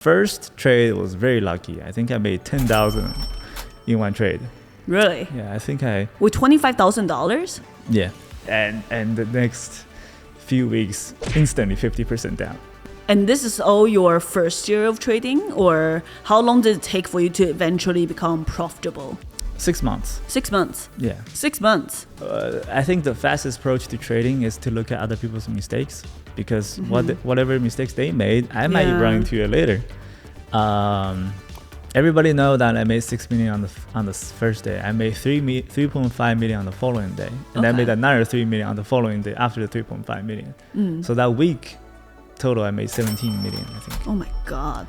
First trade was very lucky. I think I made 10,000 in one trade. Really? Yeah, I think I. With $25,000? Yeah, and the next few weeks, instantly 50% down. And this is all your first year of trading, or how long did it take for you to eventually become profitable? 6 months. 6 months. Yeah. 6 months. I think the fastest approach to trading is to look at other people's mistakes, because whatever mistakes they made, I might run into it later. Everybody know that I made 6 million on the first day. I made 3.5 million on the following day, and I made another 3 million on the following day after the 3.5 million. So that week, total I made 17 million, I think. Oh my God.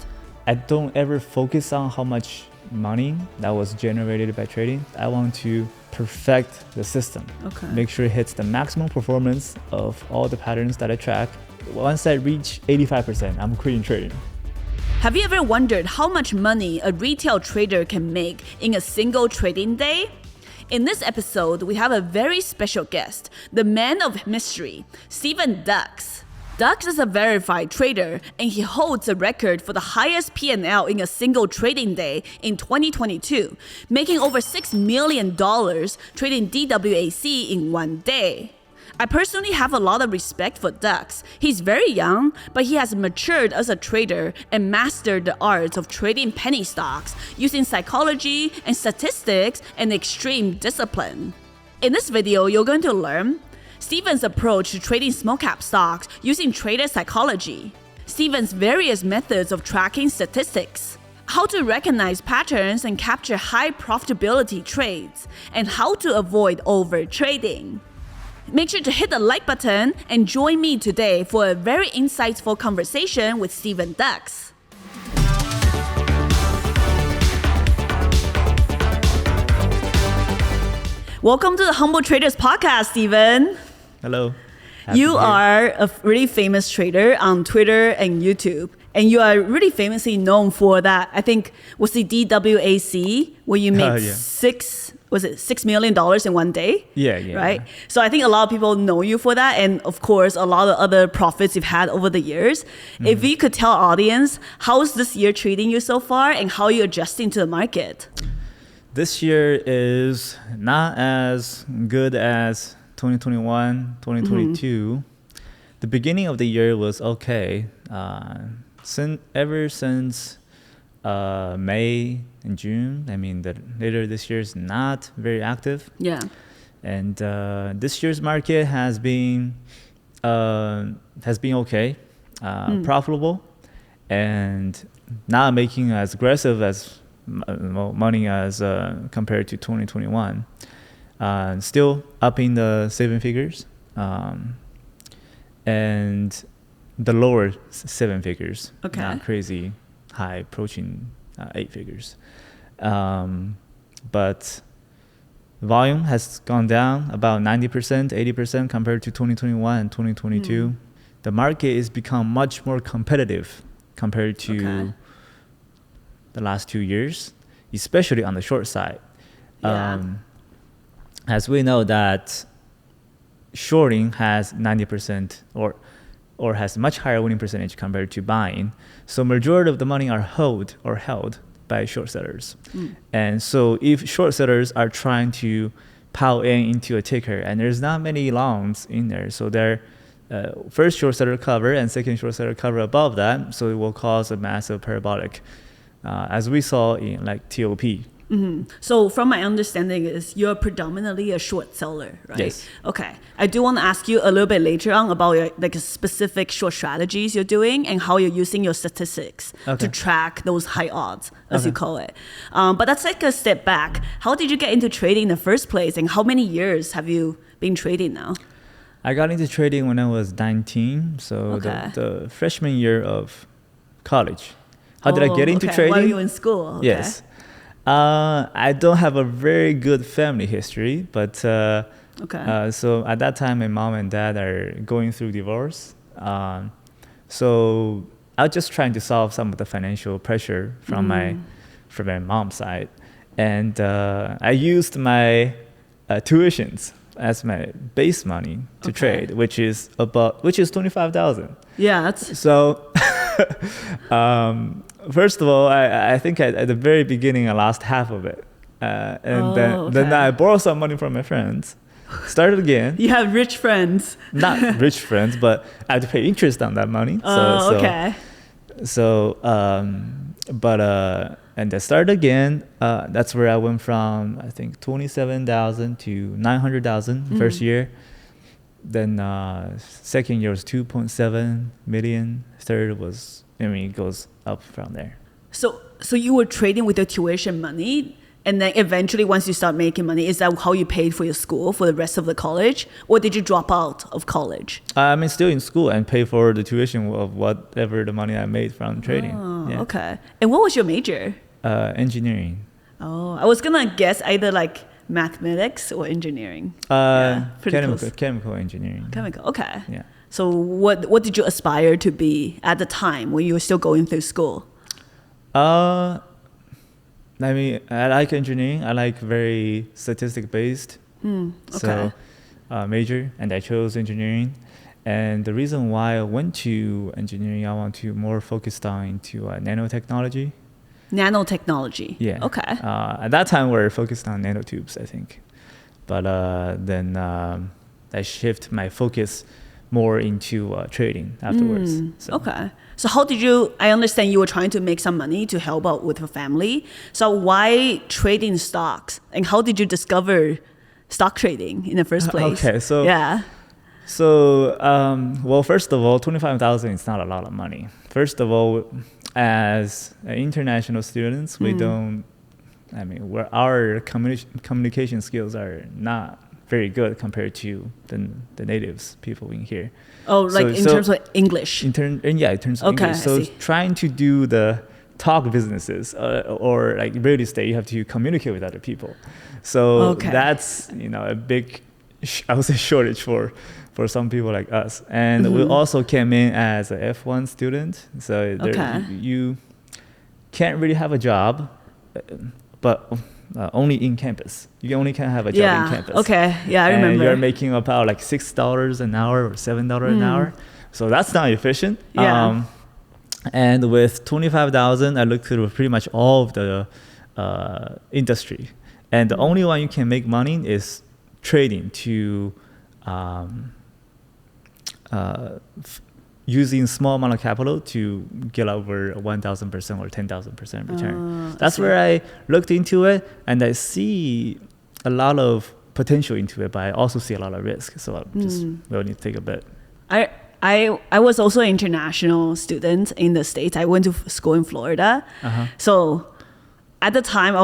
I don't ever focus on how much money that was generated by trading. I want to perfect the system. Okay. Make sure it hits the maximum performance of all the patterns that I track. Once I reach 85%, I'm quitting trading. Have you ever wondered how much money a retail trader can make in a single trading day? In this episode, we have a very special guest, the man of mystery, Steven Dux. Dux is a verified trader, and he holds a record for the highest P&L in a single trading day in 2022, making over $6 million trading DWAC in one day. I personally have a lot of respect for Dux. He's very young, but he has matured as a trader and mastered the art of trading penny stocks using psychology and statistics and extreme discipline. In this video, you're going to learn Steven's approach to trading small cap stocks using trader psychology, Steven's various methods of tracking statistics, how to recognize patterns and capture high profitability trades, and how to avoid overtrading. Make sure to hit the like button and join me today for a very insightful conversation with Steven Dux. Welcome to the Humble Traders Podcast, Steven. Hello. You are a really famous trader on Twitter and YouTube, and you are really famously known for that. I think was the DWAC where you made $6 million in one day? Yeah. Right? So I think a lot of people know you for that, and of course a lot of other profits you've had over the years. If you could tell our audience, how's this year treating you so far, and how are you adjusting to the market? This year is not as good as 2021, 2022. The beginning of the year was okay. Ever since May and June, I mean, later this year is not very active. Yeah. And this year's market has been okay, profitable, and not making as aggressive as money as compared to 2021. Still up in the 7 figures, and the lower 7 figures, not crazy high, approaching 8 figures. But volume has gone down about 90%, 80% compared to 2021 and 2022. The market has become much more competitive compared to the last 2 years, especially on the short side. As we know that shorting has 90% or has much higher winning percentage compared to buying. So majority of the money are held by short sellers. And so if short sellers are trying to pile into a ticker, and there's not many longs in there, so their first short seller cover and second short seller cover above that, so it will cause a massive parabolic, as we saw in like TOP. So from my understanding is you're predominantly a short seller, right? Yes. Okay. I do want to ask you a little bit later on about your specific short strategies you're doing and how you're using your statistics to track those high odds, as you call it. But let's take a step back. How did you get into trading in the first place, and how many years have you been trading now? I got into trading when I was 19, so the freshman year of college. How did I get into trading? While you were in school? Okay. Yes. I don't have a very good family history, but so at that time, my mom and dad are going through divorce. So I was just trying to solve some of the financial pressure from my mom's side, and I used my tuitions as my base money to trade, which is 25,000. Yeah, that's so. First of all, I think at the very beginning I lost half of it, then I borrowed some money from my friends. Started again. You have rich friends. Not rich friends, but I have to pay interest on that money. Okay. And I started again. That's where I went from, I think, 27,000 to 900,000 first year. Then second year was 2.7 million. Third was, it goes up from there. So you were trading with your tuition money, and then eventually once you start making money, is that how you paid for your school for the rest of the college? Or did you drop out of college? I'm still in school and pay for the tuition of whatever the money I made from trading. Oh, okay. And what was your major? Engineering. Oh, I was going to guess either like mathematics or engineering. Chemical engineering. Chemical, okay. Yeah. So what did you aspire to be at the time when you were still going through school? I like engineering. I like very statistic-based. Okay. So major, and I chose engineering. And the reason why I went to engineering, I want to more focused on into nanotechnology. Nanotechnology. Yeah. Okay. At that time, we were focused on nanotubes, I think. But then I shift my focus more into trading afterwards. Okay. So how did you, I understand you were trying to make some money to help out with your family. So why trading stocks? And how did you discover stock trading in the first place? Okay, so yeah. So, well, first of all, 25,000 is not a lot of money. First of all, as international students, we don't, our communication skills are not very good compared to the natives, people in here. Oh, like in terms of English? In terms of English. So trying to do the talk businesses or like real estate, you have to communicate with other people. So that's, a big, I would say, shortage for some people like us. And we also came in as a F1 student. So you can't really have a job, but only in campus. You only can have a job in campus. Okay. Yeah, I remember. And you're making about like $6 an hour or $7 an hour. So that's not efficient. Yeah. And with 25,000, I looked through pretty much all of the industry. And the only one you can make money is trading to using small amount of capital to get over 1,000% or 10,000% return. That's where I looked into it, and I see a lot of potential into it, but I also see a lot of risk. So I just will need to take a bet. I was also an international student in the States. I went to school in Florida. So at the time,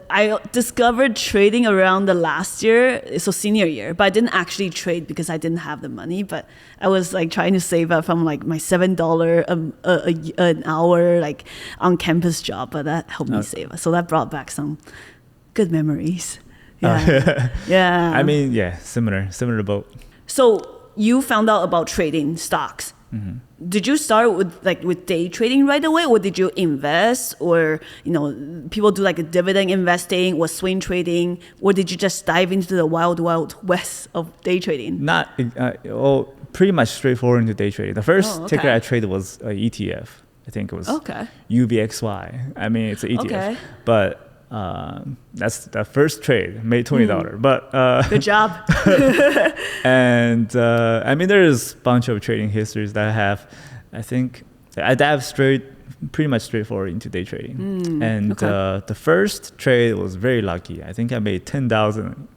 I discovered trading around the last year, so senior year, but I didn't actually trade because I didn't have the money. But I was like trying to save up from like my $7 an hour like on campus job, but that helped me save up. So that brought back some good memories. Yeah, yeah. Similar to both. So you found out about trading stocks. Did you start with day trading right away, or did you invest, or people do like a dividend investing or swing trading, or did you just dive into the wild west of day trading? Not pretty much straightforward into day trading. The first ticker I traded was a ETF. I think it was UBXY. It's an ETF, but that's the first trade, made $20. But good job. And there's a bunch of trading histories that I have. I think I dive pretty much straightforward into day trading. The first trade was very lucky. I think I made 10,000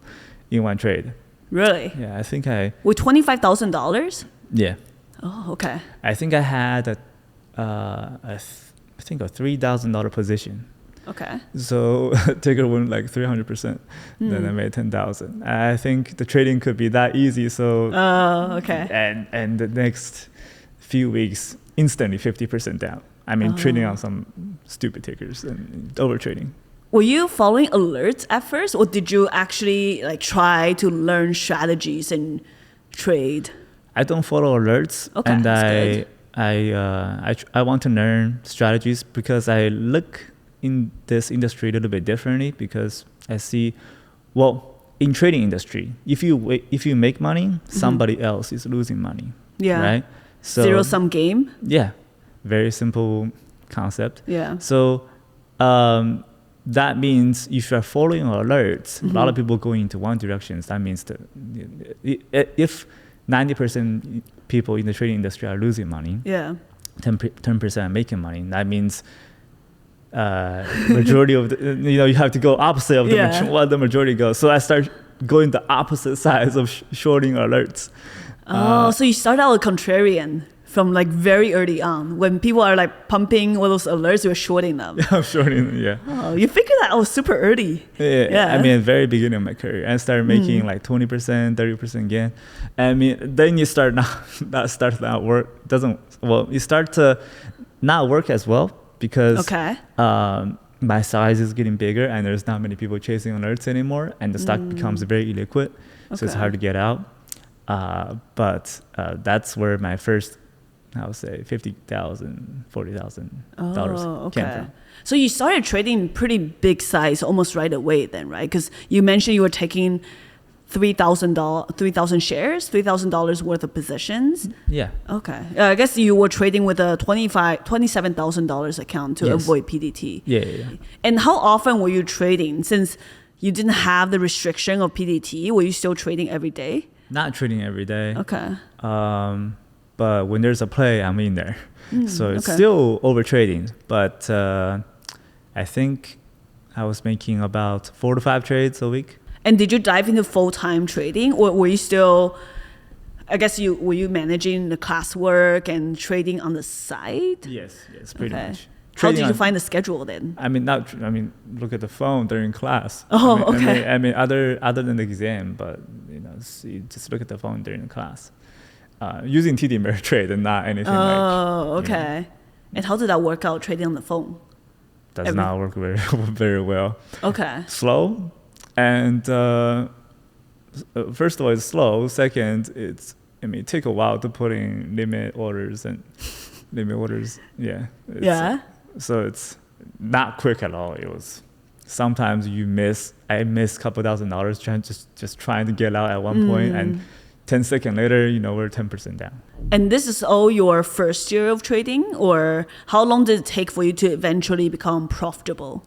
in one trade. Really? Yeah, I think with $25,000? Yeah. Oh, okay. I think I had a $3,000 position. Okay. So ticker went like 300%. Then I made 10,000. I think the trading could be that easy. So and the next few weeks, instantly 50% down. Trading on some stupid tickers and overtrading. Were you following alerts at first, or did you actually try to learn strategies and trade? I don't follow alerts, and I want to learn strategies because I look in this industry a little bit differently, because I see, in trading industry, if you make money, somebody else is losing money. Yeah. Right? So zero-sum game? Yeah. Very simple concept. Yeah. So that means if you're following alerts, a lot of people going into one direction. That means that if 90% people in the trading industry are losing money, 10% are making money. That means majority of the, you have to go opposite of what the majority goes. So I start going the opposite sides of shorting alerts. So you start out a contrarian from like very early on. When people are like pumping all those alerts, you're shorting them. I'm shorting them, yeah. Oh, you figured that out super early. Yeah. I mean, very beginning of my career, I started making like 20%, 30% gain. I mean, then you start not work. You start to not work as well because my size is getting bigger and there's not many people chasing alerts anymore, and the stock becomes very illiquid, so it's hard to get out. But that's where my first, I would say, $50,000, $40,000 came from. So you started trading pretty big size almost right away then, right? Because you mentioned you were taking $3,000 shares, $3,000 worth of positions. Yeah. Okay. I guess you were trading with a $27,000 account to avoid PDT. Yeah. And how often were you trading? Since you didn't have the restriction of PDT, were you still trading every day? Not trading every day. Okay. But when there's a play, I'm in there. So it's still overtrading. But I think I was making about 4 to 5 trades a week. And did you dive into full-time trading, or were you still, were you managing the classwork and trading on the side? Yes, pretty much. How did you find the schedule then? Look at the phone during class. Other than the exam, but you just look at the phone during the class. Using TD Ameritrade and not anything And how did that work out, trading on the phone? Does not work very well. Okay. Slow. And first of all, it's slow. Second, it take a while to put in limit orders. So it's not quick at all. It was sometimes I miss a couple $1,000 just trying to get out at one point, and 10 seconds later, we're 10% down. And this is all your first year of trading, or how long did it take for you to eventually become profitable?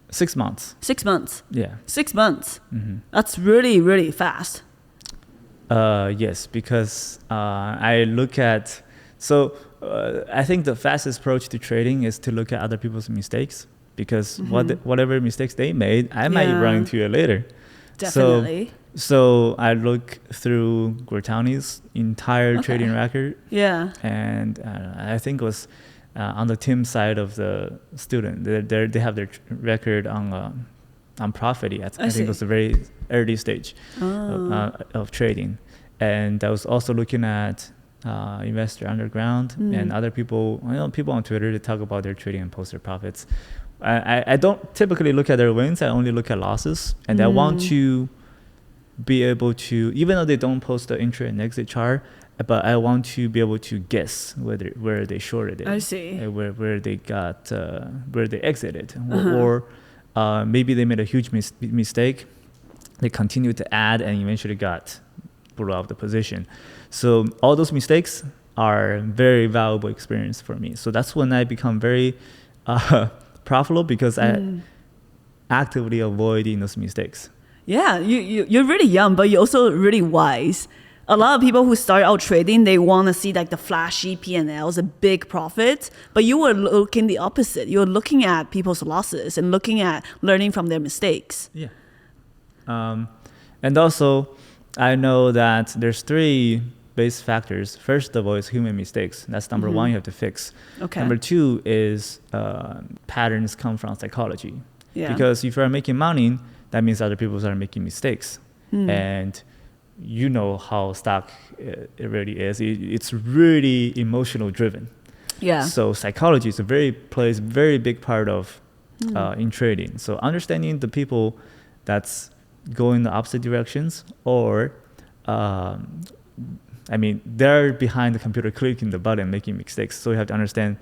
6 months. 6 months? Yeah. 6 months? That's really, really fast. Yes, because I look at... I think the fastest approach to trading is to look at other people's mistakes, because whatever mistakes they made, I might run into it later. Definitely. So I look through Guertani's entire trading record. Yeah. And I think it was on the team side of the student. They have their record on Profity. I think it was a very early stage of trading. And I was also looking at Investor Underground and other people. People on Twitter, they talk about their trading and post their profits. I don't typically look at their wins. I only look at losses, and I want to be able to, even though they don't post the entry and exit chart, but I want to be able to guess where they shorted it. I see. Where they got where they exited, or maybe they made a huge mistake. They continued to add and eventually got pulled off the position. So all those mistakes are very valuable experience for me. So that's when I become very profitable, because I actively avoiding those mistakes. Yeah, you're really young, but you're also really wise. A lot of people who start out trading, they want to see like the flashy P&Ls, the big profits, but you were looking the opposite. You're looking at people's losses and looking at learning from their mistakes. Yeah. And also, I know that there's 3 base factors. First of all, is human mistakes. That's number 1 you have to fix. Okay. Number 2 is patterns come from psychology. Yeah. Because if you're making money, that means other people are making mistakes. And you know how stock it really is. It's really emotional driven. Yeah. So psychology is plays a very big part of in trading. So understanding the people that's going the opposite directions, or they're behind the computer clicking the button, making mistakes. So you have to understand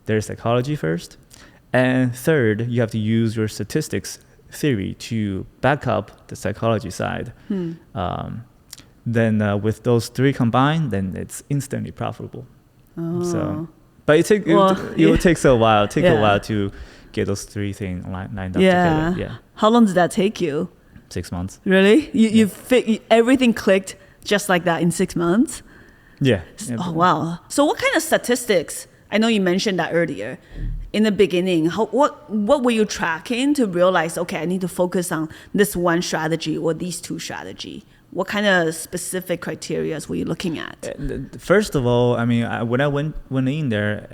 their psychology first. And third, you have to use your statistics theory to back up the psychology side. Then with those 3 combined, then it's instantly profitable. So But it will take a while. Yeah. A while to get those three things lined up Yeah. together. Yeah. How long did that take you? 6 months. Really? Everything clicked just like that in 6 months? Yeah. Oh, wow. So what kind of statistics? I know you mentioned that earlier. In the beginning, what were you tracking to realize, okay, I need to focus on this one strategy or these two strategy? What kind of specific criteria were you looking at? First of all, I mean, when I went in there,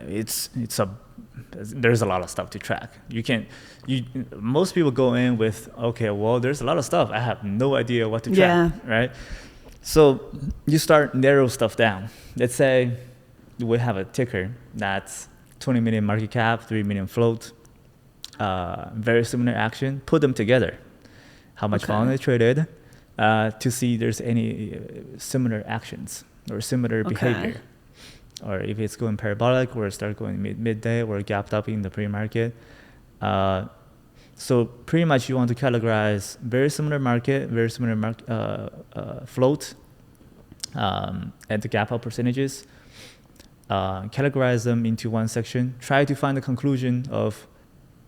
there's a lot of stuff to track. Most people go in with, okay, well, there's a lot of stuff. I have no idea what to track, right? So you start narrow stuff down. Let's say we have a ticker that's 20 million market cap, 3 million float, very similar action. Put them together. How much volume they traded, to see there's any similar actions or similar behavior. Or if it's going parabolic or start going midday or gapped up in the pre-market. So pretty much you want to categorize very similar market, very similar float, and the gap up percentages. Categorize them into one section. Try to find the conclusion of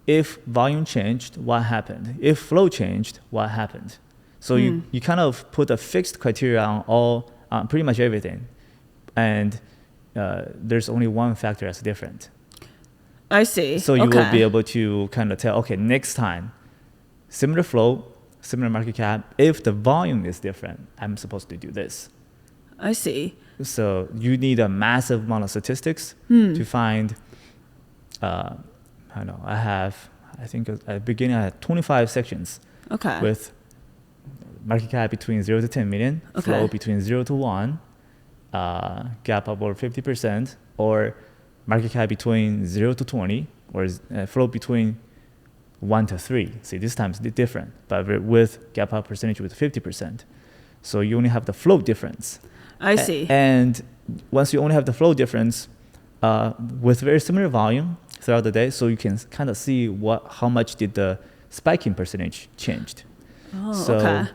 if volume changed, what happened? If flow changed, what happened? So you kind of put a fixed criteria on pretty much everything. And there's only one factor that's different. I see. So you will be able to kind of tell, okay, next time, similar flow, similar market cap. If the volume is different, I'm supposed to do this. I see. So you need a massive amount of statistics to find. I know I think at the beginning I had 25 sections. With market cap between 0 to 10 million, flow between 0 to 1. Gap up over 50%, or market cap between 0 to 20, or flow between 1 to 3. See, this time it's different, but with gap up percentage with 50%. So you only have the flow difference. I see. And once you only have the flow difference, with very similar volume throughout the day, so you can kind of see how much did the spiking percentage changed. So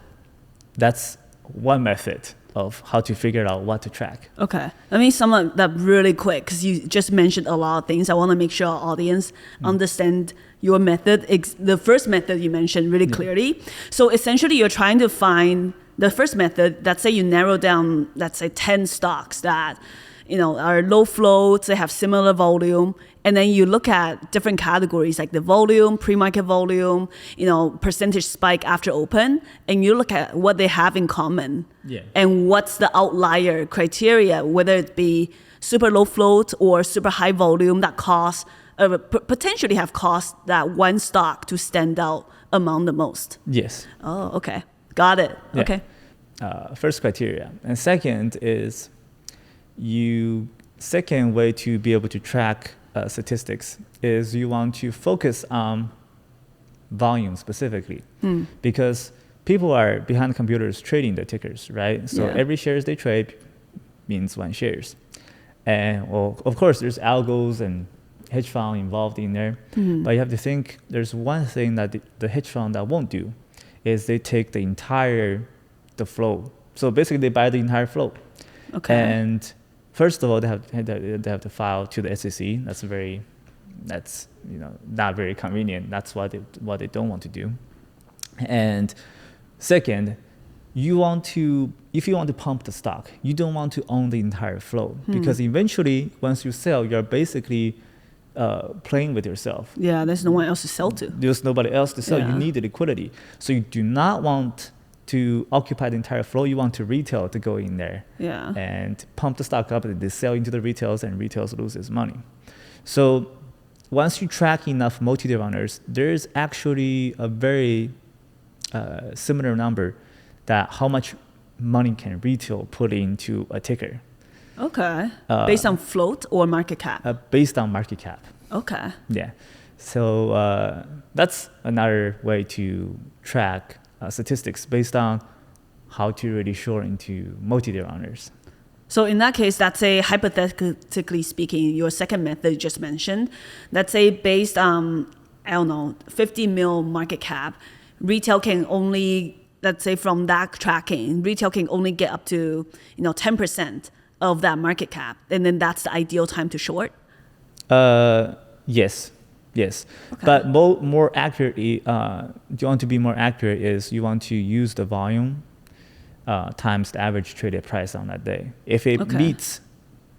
that's one method of how to figure out what to track. Okay. Let me sum up that really quick because you just mentioned a lot of things. I want to make sure our audience understand your method. The first method you mentioned really clearly. So essentially you're trying to find the first method. Let's say you narrow down, let's say 10 stocks that are low floats, they have similar volume, and then you look at different categories like the volume, pre-market volume, percentage spike after open, and you look at what they have in common. And what's the outlier criteria, whether it be super low float or super high volume that potentially have caused that one stock to stand out among the most. Yes. Oh, okay. Got it. Yeah. Okay. First criteria. And second is second way to be able to track statistics is you want to focus on volume specifically, because people are behind computers trading the tickers, right? So every shares they trade means one shares. And well, of course, there's algos and hedge fund involved in there, but you have to think there's one thing that the hedge fund that won't do is they take the flow. So basically, they buy the entire flow. And first of all, they have to file to the SEC. That's not very convenient. That's what they don't want to do. And second, if you want to pump the stock, you don't want to own the entire flow, because eventually, once you sell, you're basically playing with yourself. Yeah, there's no one else to sell to. There's nobody else to sell. You need the liquidity. So you do not want to occupy the entire flow. You want to retail to go in there and pump the stock up, and they sell into the retails, and retails loses money. So once you track enough multi-day runners, there's actually a very similar number that how much money can retail put into a ticker. Based on float or market cap? Based on market cap. Yeah. So that's another way to track statistics based on how to really short into multi-day runners. So in that case, let's say hypothetically speaking, your second method you just mentioned, let's say based on, 50 mil market cap, retail can only, let's say from that tracking, retail can only get up to 10% of that market cap, and then that's the ideal time to short? Yes. Okay. But more accurately, you want to be more accurate is you want to use the volume times the average traded price on that day. If it meets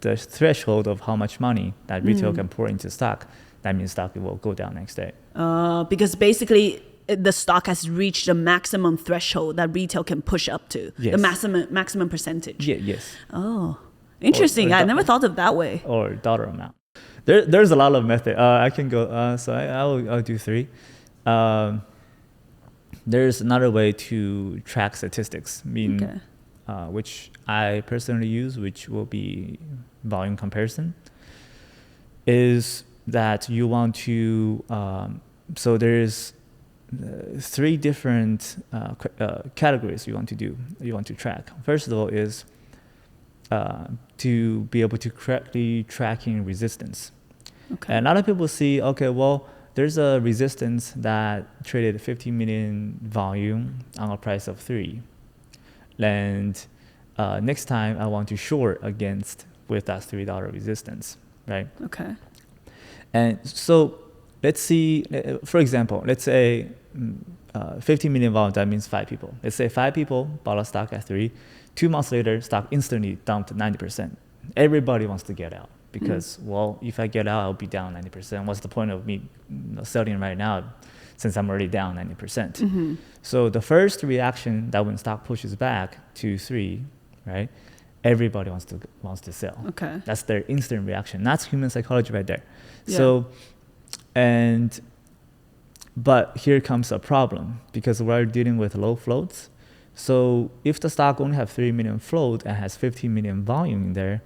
the threshold of how much money that retail can pour into stock, that means stock will go down next day. Because basically the stock has reached the maximum threshold that retail can push up to, the maximum percentage. Yes. Oh, interesting. I never thought of it that way. Or dollar amount. There's a lot of method. I can go. So I'll do 3. There's another way to track statistics, which I personally use, which will be volume comparison. Is that you want to? So there's 3 different categories you want to track. First of all is to be able to correctly tracking resistance. Okay. And a lot of people see, okay, well, there's a resistance that traded 50 million volume on a price of 3. And next time I want to short against with that $3 resistance, right? Okay. And so let's see, for example, let's say 50 million volume, that means 5 people. Let's say 5 people bought a stock at 3. 2 months later, stock instantly dumped 90%. Everybody wants to get out because, well, if I get out, I'll be down 90%. What's the point of me selling right now since I'm already down 90%? So the first reaction that when stock pushes back to 3, right? Everybody wants to sell. Okay. That's their instant reaction. That's human psychology right there. Yeah. So, but here comes a problem because we're dealing with low floats. So if the stock only have 3 million float and has 15 million volume in there,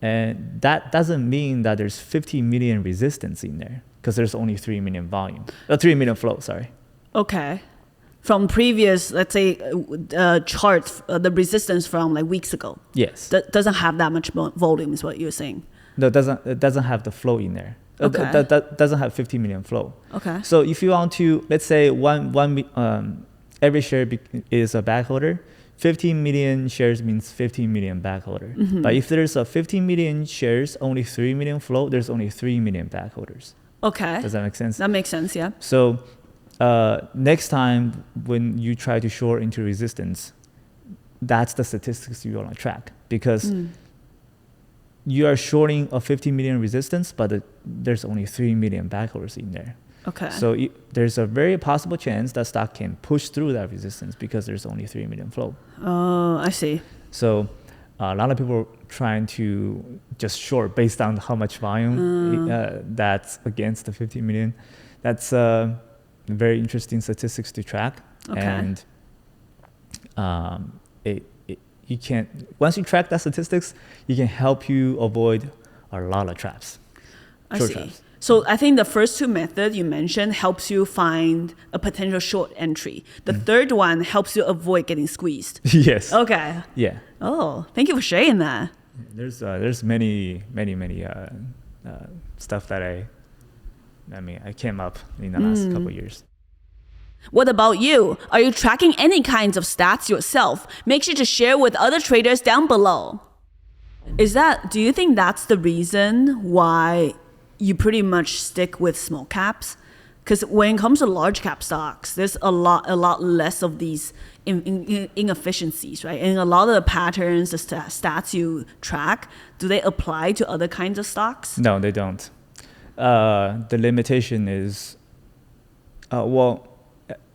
and that doesn't mean that there's 50 million resistance in there because there's only 3 million volume, 3 million float, sorry. Okay. From previous, let's say, chart, the resistance from like weeks ago. Yes. That doesn't have that much volume is what you're saying. No, it doesn't have the flow in there. Okay. That doesn't have 50 million flow. Okay. So if you want to, let's say every share is a backholder. 15 million shares means 15 million backholder. But if there's a 15 million shares, only 3 million flow, there's only 3 million backholders. Okay. Does that make sense? That makes sense, yeah. So next time when you try to short into resistance, that's the statistics you want to track because you are shorting a 50 million resistance, but there's only 3 million backholders in there. Okay. So there's a very possible chance that stock can push through that resistance because there's only 3 million flow. Oh, I see. So a lot of people are trying to just short based on how much volume that's against the 50 million. That's very interesting statistics to track. Okay. And you can't, once you track that statistics, it can help you avoid a lot of traps. I see. Traps. So I think the first 2 methods you mentioned helps you find a potential short entry. The third one helps you avoid getting squeezed. Yes. Okay. Yeah. Oh, thank you for sharing that. There's many stuff that I came up in the last couple of years. What about you? Are you tracking any kinds of stats yourself? Make sure to share with other traders down below. Do you think that's the reason why you pretty much stick with small caps? Because when it comes to large cap stocks, there's a lot less of these inefficiencies, right? And a lot of the patterns, the stats you track, do they apply to other kinds of stocks? No, they don't. The limitation is,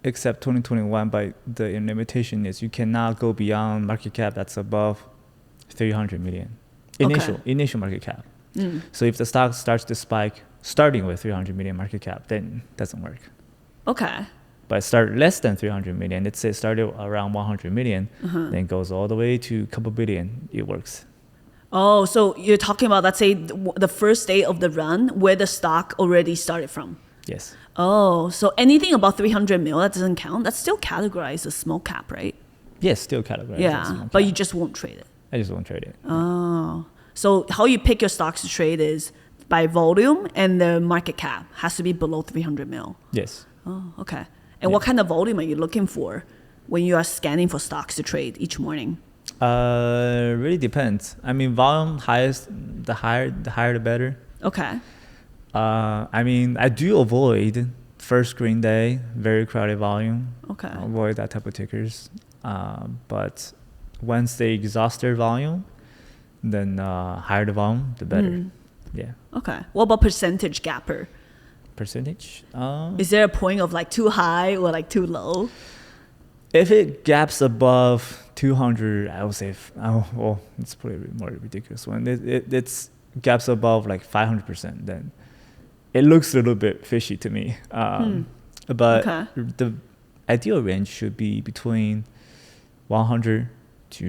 except 2021, but the limitation is you cannot go beyond market cap that's above 300 million. Initial market cap. So if the stock starts to spike starting with 300 million market cap, then it doesn't work. Okay. But start less than 300 million, let's say started around 100 million, then goes all the way to a couple billion, it works. Oh, so you're talking about, let's say, the first day of the run where the stock already started from? Yes. Oh, so anything above 300 mil, that doesn't count? That's still categorized as small cap, right? Yes, still categorized as small cap. But you just won't trade it? I just won't trade it. Oh. So how you pick your stocks to trade is by volume, and the market cap has to be below 300 mil. Yes. Oh, okay. And what kind of volume are you looking for when you are scanning for stocks to trade each morning? Really depends. I mean, volume the higher the better. Okay. I mean, I do avoid first green day, very crowded volume. Okay. I avoid that type of tickers. But once they exhaust their volume, then higher the volume, the better. Yeah. Okay. What about percentage gapper? Percentage? Is there a point of like too high or like too low? If it gaps above 200, I would say, well, it's probably more ridiculous. When it's gaps above like 500%, then it looks a little bit fishy to me. But the ideal range should be between 100 to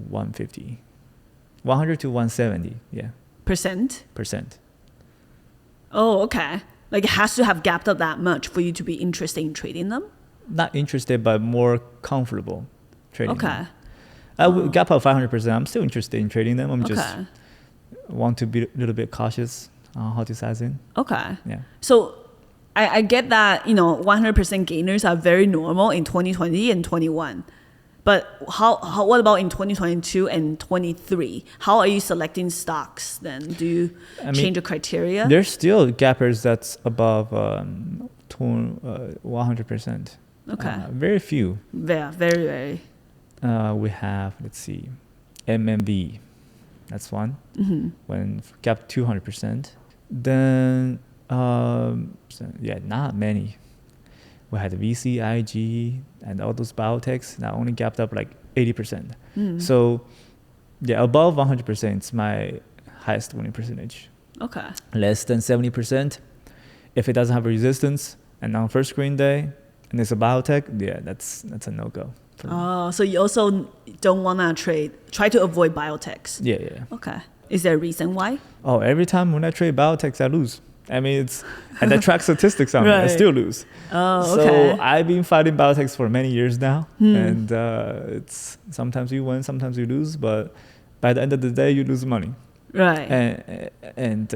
150, 100 to 170, yeah. Percent. Oh, okay. Like it has to have gapped up that much for you to be interested in trading them? Not interested, but more comfortable trading them. Okay. I would gap up 500%. I'm still interested in trading them. I'm just want to be a little bit cautious on how to size in. Okay. Yeah. So I get that, 100% gainers are very normal in 2020 and 21. But what about in 2022 and 23? How are you selecting stocks then? Do you change your criteria? There's still gappers that's above 100%. Okay. Very few. Yeah, very, very. We have, let's see, MMV. That's one. When gap 200%. Then, not many. We had VCIG and all those biotechs that only gapped up like 80%. So, above 100% is my highest winning percentage. Okay. Less than 70%, if it doesn't have a resistance and on first green day and it's a biotech, that's a no-go. Oh, so you also don't want to try to avoid biotechs. Yeah. Okay. Is there a reason why? Oh, every time when I trade biotechs, I lose. I mean, and I track statistics on it. I still lose. Oh, okay. So I've been fighting biotechs for many years now, and it's sometimes you win, sometimes you lose, but by the end of the day, you lose money. Right. And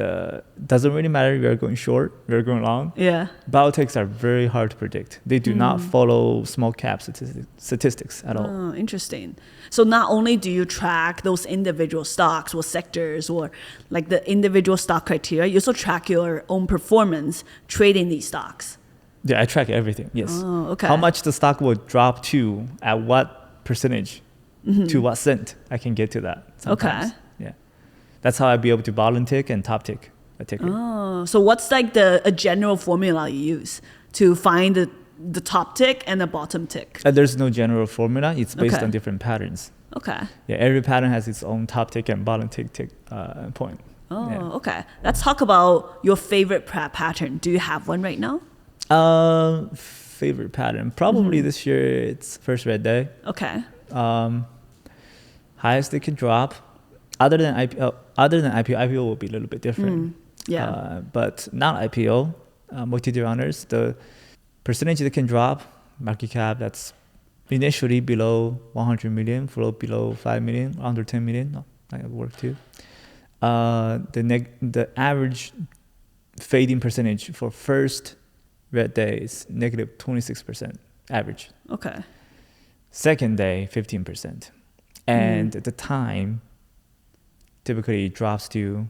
doesn't really matter if you're going short, you're going long. Yeah. Biotechs are very hard to predict. They do not follow small cap statistics at all. Oh, interesting. So not only do you track those individual stocks or sectors or like the individual stock criteria, you also track your own performance trading these stocks. Yeah, I track everything. Yes. Oh, okay. How much the stock will drop to, at what percentage, to what cent, I can get to that sometimes. Okay. Yeah. That's how I'd be able to bottom tick and top tick a ticker. Oh, so what's like a general formula you use to find the top tick and the bottom tick? There's no general formula. It's based on different patterns. Okay. Yeah, every pattern has its own top tick and bottom tick point. Oh, yeah. Okay. Let's talk about your favorite pattern. Do you have one right now? Favorite pattern. Probably this year it's first red day. Okay. Highest it can drop. Other than IPO will be a little bit different. Yeah. But not IPO, multi-day runners, the percentage that can drop, market cap that's initially below 100 million, below 5 million, under 10 million, that would work too. The average fading percentage for first red day is negative 26% average. Okay. Second day, 15%. And at the time, typically it drops to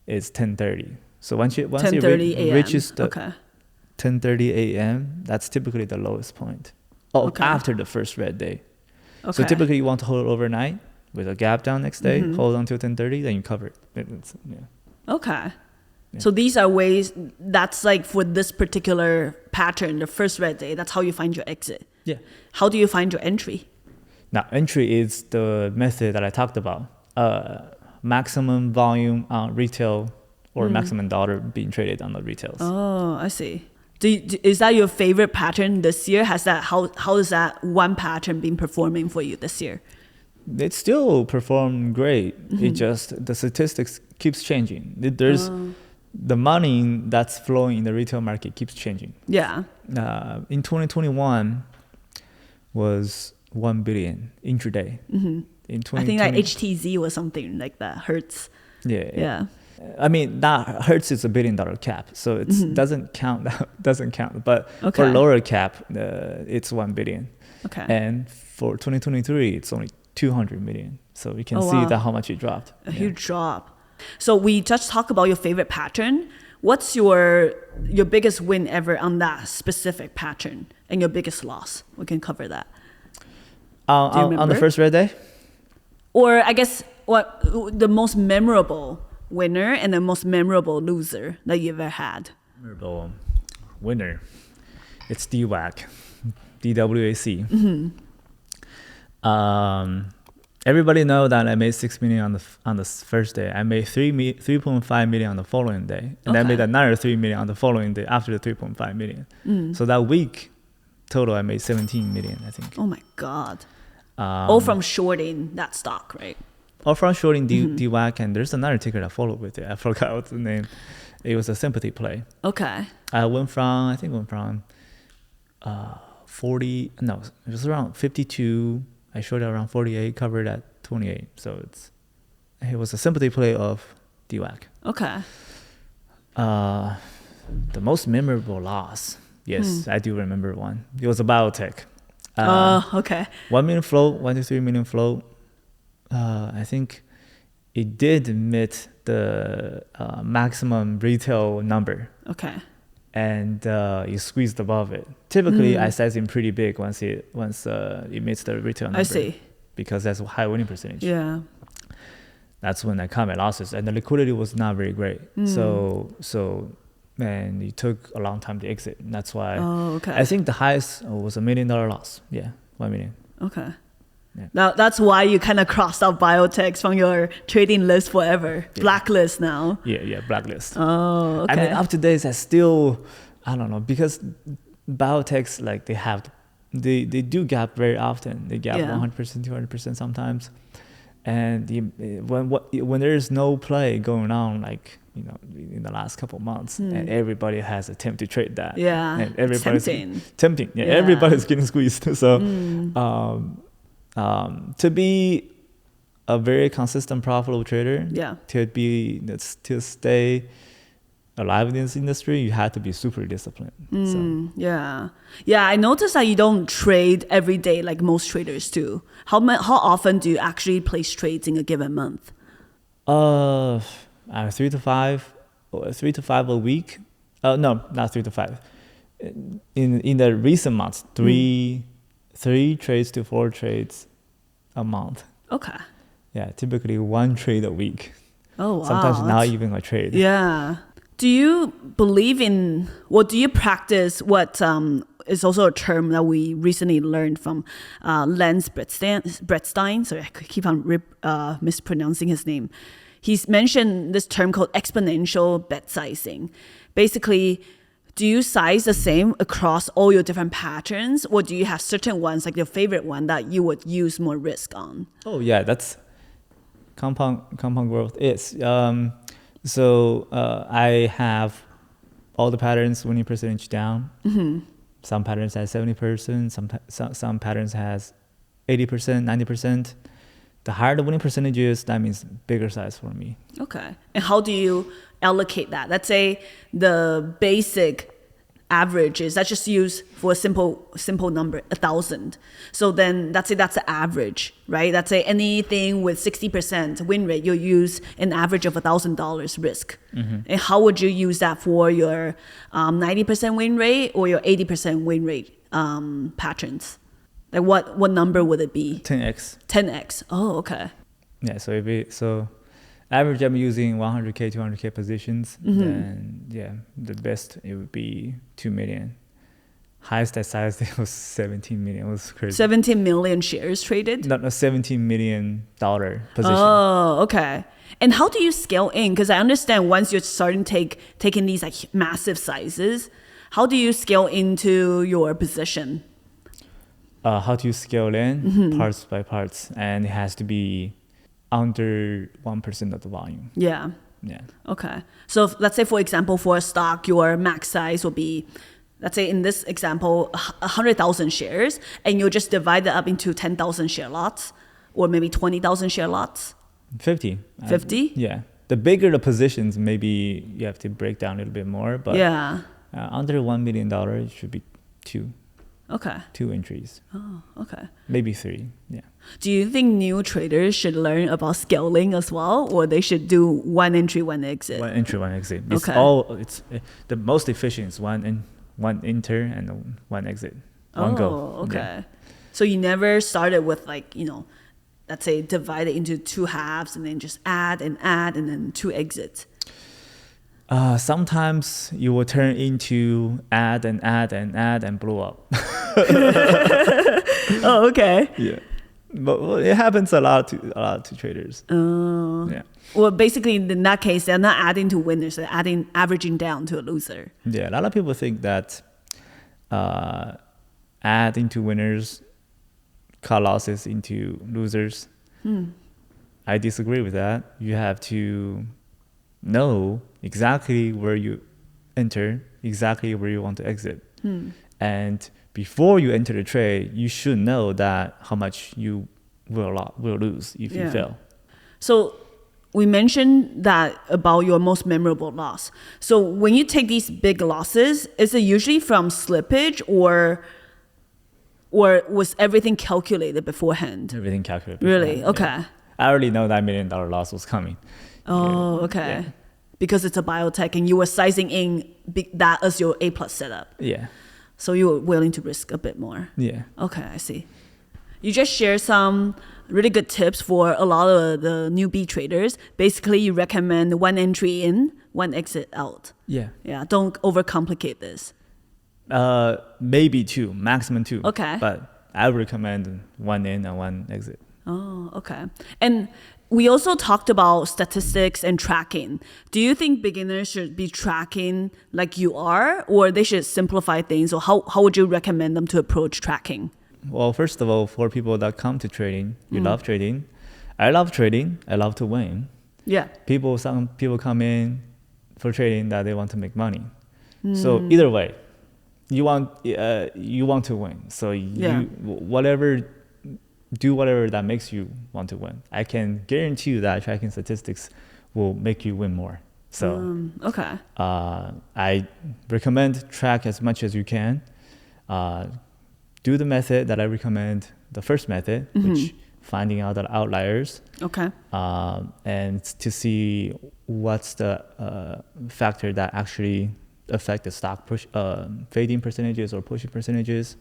is 10:30. So once it reaches the 10:30 a.m., that's typically the lowest point. After the first red day. Okay. So typically you want to hold it overnight with a gap down next day, hold on until 10:30, then you cover it. Okay. Yeah. So these are ways, that's like for this particular pattern, the first red day, that's how you find your exit. Yeah. How do you find your entry? Now, entry is the method that I talked about. Maximum volume on retail or maximum dollar being traded on the retails. Oh, I see. Is that your favorite pattern this year? How is that one pattern been performing for you this year? It still performed great. It just, the statistics keeps changing. There's the money that's flowing in the retail market keeps changing. Yeah. In 2021 was 1 billion intraday. In I think like HTZ was something like that. Hertz. Yeah. I mean, that Hertz is $1 billion cap, so it doesn't count. But for lower cap, it's 1 billion. Okay. And for 2023, it's only 200 million. So you can see that how much it dropped. A huge drop. So we just talked about your favorite pattern. What's your biggest win ever on that specific pattern and your biggest loss? We can cover that. On the first red day? Or I guess what the most memorable winner and the most memorable loser that you've ever had? Memorable winner. It's DWAC, DWAC. Everybody know that I made 6 million on the first day. I made 3.5 million on the following day, and I made another 3 million on the following day after the 3.5 million. So that week total, I made 17 million, I think. Oh my god! All from shorting that stock, right? All from shorting DWAC, and there's another ticker that followed with it. I forgot what's the name. It was a sympathy play. Okay. I went from 40. No, it was around 52. I shorted around 48, covered at 28. So it was a sympathy play of DWAC. Okay. The most memorable loss. Yes, I do remember one. It was a biotech. Okay. 1 million float, 1 to 3 million float. I think it did meet the maximum retail number. Okay. And you squeezed above it. Typically, I size in pretty big once it meets the retail number. I see. Because that's a high winning percentage. Yeah. That's when I cut my losses, and the liquidity was not very great. So man, it took a long time to exit. And that's why. Oh, okay. I think the highest was $1 million loss. Yeah, 1 million. Okay. Yeah. Now that's why you kind of crossed out biotechs from your trading list forever. Yeah. Blacklist now. Yeah, blacklist. Oh, okay. I mean, up to date, I still, I don't know, because biotechs, like they do gap very often. They gap 100%, 200% sometimes. And when there is no play going on, like, you know, in the last couple of months, and everybody has attempt to trade that. Yeah, and everybody's tempting. Yeah, everybody's getting squeezed. So, to be a very consistent, profitable trader, to stay alive in this industry, you have to be super disciplined. Yeah. I noticed that you don't trade every day like most traders do. How often do you actually place trades in a given month? 3 to 5, or 3 to 5 a week. No, not 3 to 5. In the recent months, three trades to 4 trades a month. Okay. Yeah, typically 1 trade a week. Oh, wow. Sometimes not even a trade. Yeah. Do you believe in, do you practice what is also a term that we recently learned from Lance Bretstein? Sorry, I keep on mispronouncing his name. He's mentioned this term called exponential bet sizing. Basically, do you size the same across all your different patterns, or do you have certain ones, like your favorite one, that you would use more risk on? Oh yeah, that's compound growth is. So I have all the patterns winning percentage down. Some patterns has 70%. Some patterns has 80%, 90%. The higher the winning percentage is, that means bigger size for me. Okay. And how do you allocate that? Let's say the basic average is, let's just use for a simple number, 1,000. So then that's the average, right? Let's say anything with 60% win rate, you'll use an average of $1,000 risk. And how would you use that for your 90% win rate or your 80% win rate patterns? Like what number would it be? 10x. 10x. Oh, okay. Yeah. So average, I'm using 100K, 200K positions. Then the best it would be 2 million. Highest I sized it was 17 million. It was crazy. 17 million shares traded? No, $17 million position. Oh, okay. And how do you scale in? Because I understand once you're starting taking these like massive sizes, how do you scale into your position? How do you scale in? Parts by parts, and it has to be under 1% of the volume. Yeah. Okay. So let's say, for example, for a stock, your max size will be, let's say in this example, 100,000 shares, and you'll just divide that up into 10,000 share lots, or maybe 20,000 share lots. 50. 50? Yeah. The bigger the positions, maybe you have to break down a little bit more, but under $1 million, it should be 2. Okay. 2 entries, Oh, okay. maybe 3. Yeah. Do you think new traders should learn about scaling as well, or they should do 1 entry, 1 exit? 1 entry, 1 exit. It's Okay. it's the most efficient is 1 enter and 1 exit. 1 go. Okay. Yeah. So you never started with like, let's say divide it into 2 halves and then just add and then 2 exits. Sometimes you will turn into add and blow up. Oh, okay. Yeah. But well, it happens a lot to traders. Yeah. Well, basically in that case, they're not adding to winners, they're averaging down to a loser. Yeah. A lot of people think that add into winners, cut losses into losers. I disagree with that. You have to know exactly where you enter, exactly where you want to exit. And before you enter the trade, you should know that how much you will lose if you fail. So we mentioned that about your most memorable loss. So when you take these big losses, is it usually from slippage or was everything calculated beforehand? Everything calculated. Really? beforehand, Okay. yeah. I already know that $1 million loss was coming. Oh, okay. Yeah. Because it's a biotech and you were sizing in that as your A+ setup. Yeah. So you were willing to risk a bit more. Yeah. Okay, I see. You just shared some really good tips for a lot of the newbie traders. Basically, you recommend 1 entry in, 1 exit out. Yeah. Yeah, don't overcomplicate this. Maybe 2, maximum 2. Okay. But I would recommend 1 in and 1 exit. Oh, okay. And we also talked about statistics and tracking. Do you think beginners should be tracking like you are, or they should simplify things, or how would you recommend them to approach tracking? Well, first of all, for people that come to trading, you love trading. I love trading. I love to win. Yeah. Some people come in for trading that they want to make money. So either way, you want to win. So do whatever that makes you want to win. I can guarantee you that tracking statistics will make you win more. So Okay. I recommend track as much as you can. Do the method that I recommend, the first method, which finding out the outliers. Okay. And to see what's the factor that actually affect the stock fading percentages or pushing percentages.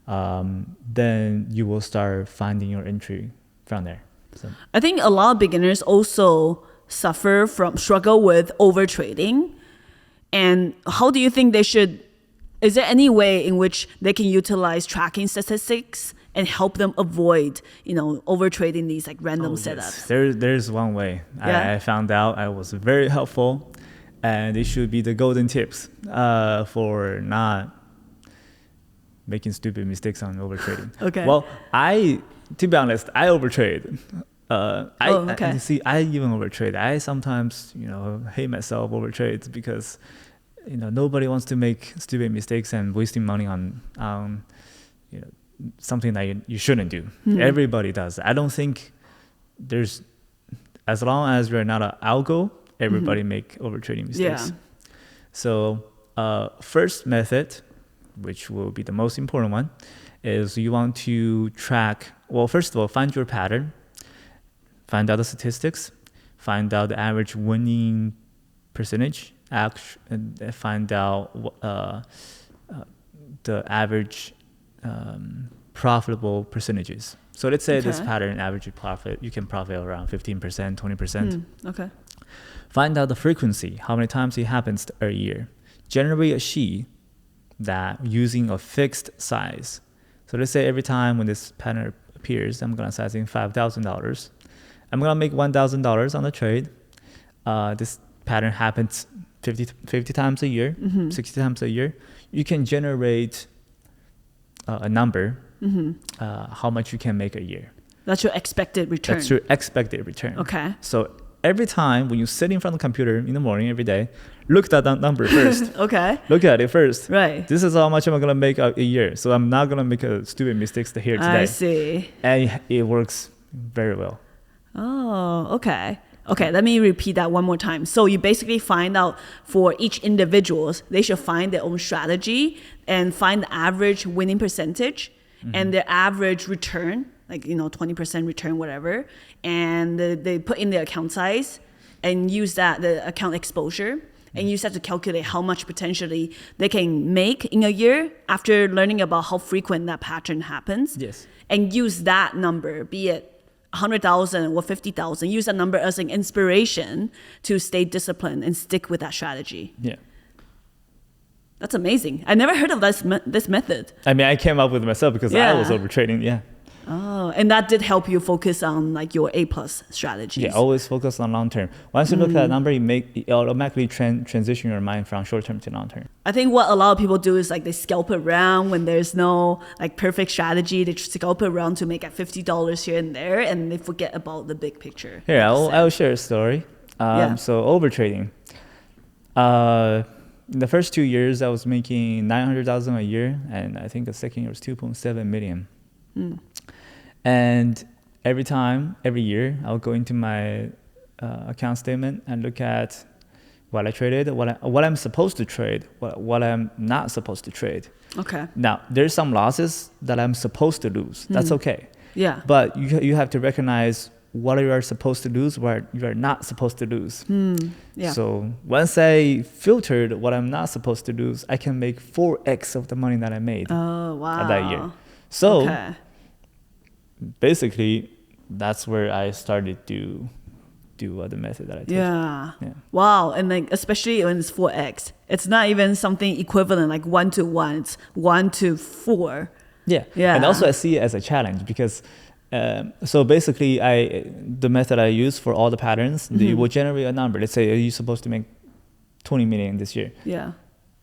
Then you will start finding your entry from there. So. I think a lot of beginners also struggle with overtrading. And how do you think is there any way in which they can utilize tracking statistics and help them avoid, overtrading these like random setups? Yes. There's one way. Yeah. I found out I was very helpful, and it should be the golden tips for not making stupid mistakes on overtrading. Okay. Well, to be honest, I overtrade. Okay. I even overtrade. I sometimes, hate myself overtrades because, nobody wants to make stupid mistakes and wasting money on something that you shouldn't do. Everybody does. I don't think as long as you're not an algo, everybody make overtrading mistakes. Yeah. So first method, which will be the most important one, is you want to track, well, first of all, find your pattern, find out the statistics, find out the average winning percentage, and find out the average profitable percentages. So let's say this pattern average profit, you can profit around 15%, 20%. Okay. Find out the frequency, how many times it happens a year. Generate a sheet that using a fixed size. So let's say every time when this pattern appears, I'm going to size in $5,000. I'm going to make $1,000 on the trade. This pattern happens 50 times a year, 60 times a year. You can generate a number, how much you can make a year. That's your expected return. That's your expected return. Okay. So every time when you sit in front of the computer in the morning every day, look at that number first. Okay. Look at it first. Right. This is how much I'm going to make a year. So I'm not going to make a stupid mistakes here today. I see. And it works very well. Oh, okay. Okay, let me repeat that one more time. So you basically find out for each individuals, they should find their own strategy and find the average winning percentage and their average return, like 20% return, whatever, and they put in their account size and use that the account exposure. And use that to calculate how much potentially they can make in a year after learning about how frequent that pattern happens. Yes. And use that number, be it 100,000 or 50,000, use that number as an inspiration to stay disciplined and stick with that strategy. Yeah. That's amazing. I never heard of this method. I mean, I came up with it myself because I was overtrading. Yeah. Oh, and that did help you focus on like your A+ strategies. Yeah, always focus on long term. Once you look at that number, it automatically transition your mind from short term to long term. I think what a lot of people do is like they scalp around when there's no like perfect strategy. They scalp around to make at $50 here and there, and they forget about the big picture. Here, I'll share a story. So overtrading. In the first 2 years, I was making $900,000 a year, and I think the second year was 2.7 million. And every year, I'll go into my account statement and look at what I traded, what I'm supposed to trade, what I'm not supposed to trade. Okay. Now, there's some losses that I'm supposed to lose. That's okay. Yeah. But you have to recognize what you are supposed to lose, what you are not supposed to lose. Yeah. So once I filtered what I'm not supposed to lose, I can make 4x of the money that I made that year. So basically, that's where I started to do the method that I took. Yeah. Wow. And like, especially when it's 4x, it's not even something equivalent like 1 to 1, it's 1 to 4. Yeah. And also I see it as a challenge because so basically the method I use for all the patterns, you will generate a number. Let's say you're supposed to make 20 million this year. Yeah.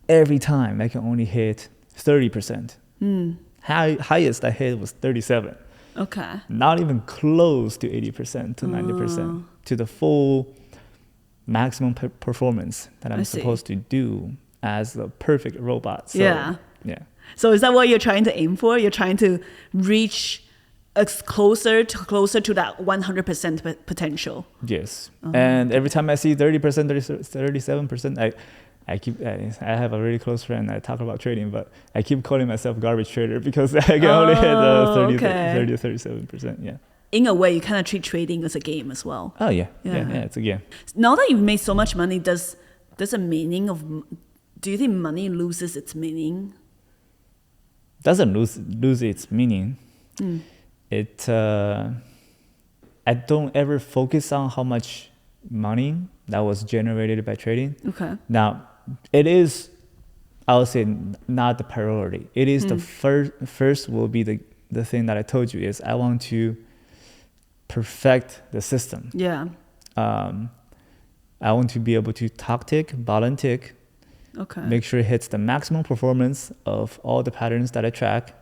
Every time I can only hit 30%. Highest I hit was 37. Okay. Not even close to 80% to 90% to the full maximum performance that I'm supposed to do as a perfect robot. So, yeah. So is that what you're trying to aim for? You're trying to reach closer to that 100% potential. Yes. And every time I see 30%, 37%, I have a really close friend. I talk about trading, but I keep calling myself garbage trader because I can only hit 30 or 37%. Yeah. In a way, you kind of treat trading as a game as well. Oh yeah, it's a game. Now that you've made so much money, do you think money loses its meaning? Doesn't lose its meaning. I don't ever focus on how much money that was generated by trading. Okay. Now, it is, I would say, not the priority. It is the first will be the thing that I told you is I want to perfect the system. Yeah. I want to be able to talk tick, ball and tick, make sure it hits the maximum performance of all the patterns that I track.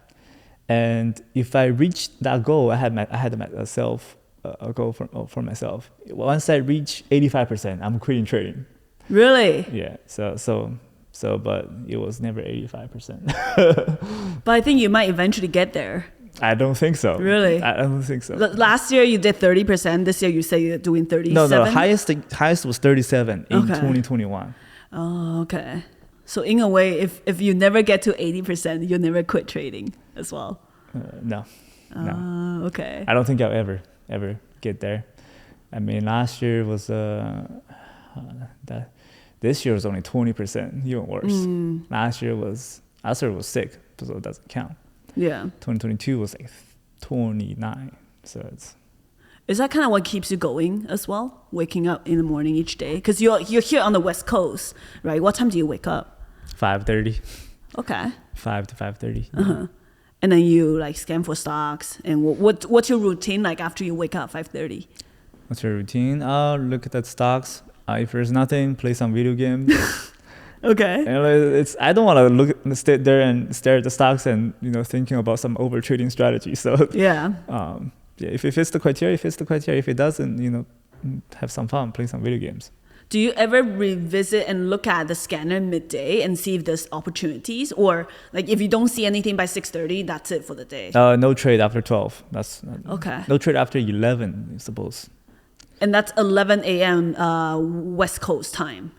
And if I reach that goal, I had myself a goal for myself. Once I reach 85%, I'm quitting trading. Really? Yeah. So, but it was never 85%. But I think you might eventually get there. I don't think so. Really? I don't think so. Last year you did 30%. This year you say you're doing 37%? No. Highest was 37 in 2021. Oh, okay. So in a way, if you never get to 80%, you'll never quit trading as well. No. Okay. I don't think I'll ever get there. I mean, last year was this year was only 20%, even worse. Last year was sick, so it doesn't count. Yeah. 2022 was like 29, so it's. Is that kind of what keeps you going as well? Waking up in the morning each day, because you're here on the West Coast, right? What time do you wake up? 5:30. Okay. 5 to 5:30. And then you like scan for stocks. And what's your routine like after you wake up 5:30? What's your routine? Look at the stocks. If there's nothing, play some video games. Okay. And I don't want to sit there and stare at the stocks and thinking about some over trading strategy. So yeah. If it fits the criteria, it fits the criteria. If it doesn't, have some fun, play some video games. Do you ever revisit and look at the scanner midday and see if there's opportunities, or like if you don't see anything by 6:30, that's it for the day? No trade after 12. That's okay. No trade after 11, I suppose. And that's 11 a.m. West Coast time,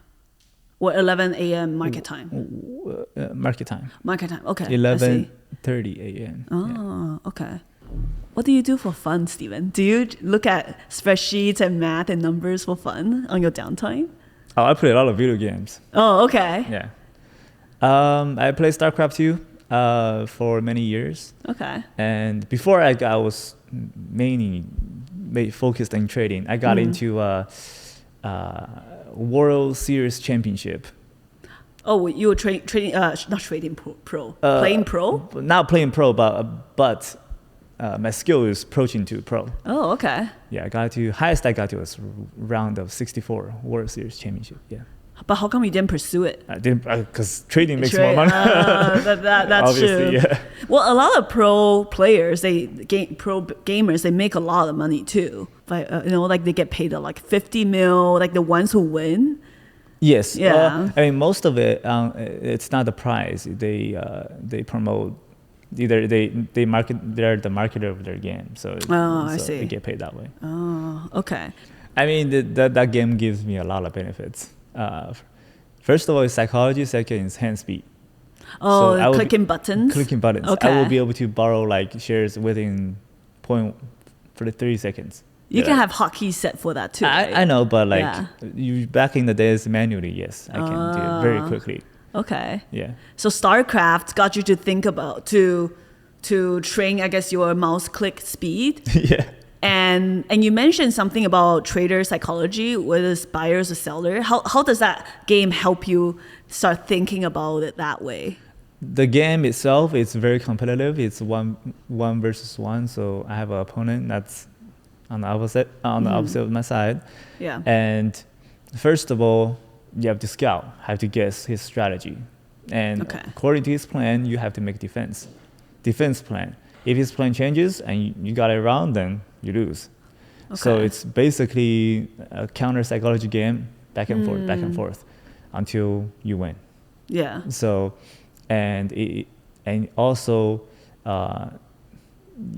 or 11 a.m. market time. Market time. Market time. Okay. 11:30 a.m. Oh, okay. What do you do for fun, Steven? Do you look at spreadsheets and math and numbers for fun on your downtime? Oh, I play a lot of video games. Oh, okay. Yeah. I played StarCraft 2 for many years. Okay. And before I was mainly focused on trading. I got into World Series Championship. Oh, you were trading, not trading pro, playing pro? Not playing pro, but my skill is approaching to pro. Oh, okay. Yeah, highest I got to was round of 64 World Series Championship. Yeah. But how come you didn't pursue it? I didn't, because trading makes more money. That's Obviously, true. Yeah. Well, a lot of pro players, pro gamers, they make a lot of money too. But like they get paid like 50 mil, like the ones who win. Yes. Yeah. I mean, most of it, it's not the prize. They promote. Either they market. They're the marketer of their game. So I see. They get paid that way. Oh, okay. I mean, that game gives me a lot of benefits. First of all, it's psychology. Second is hand speed. Oh, so clicking buttons. Clicking buttons. Okay. I will be able to borrow like shares within 30 seconds. You can have hotkeys set for that too. Right? I know, but like you back in the days manually, yes, I can do it very quickly. Okay. Yeah. So StarCraft got you to think about to train, I guess, your mouse click speed. Yeah. And you mentioned something about trader psychology, whether it's buyers or seller. How does that game help you start thinking about it that way? The game itself is very competitive. It's one versus one. So I have an opponent that's on the opposite of my side. Yeah. And first of all, you have to scout, have to guess his strategy. And according to his plan, you have to make defense plan. If his plan changes and you got it wrong, then you lose. Okay. So it's basically a counter psychology game, back and forth, until you win. Yeah. So, and also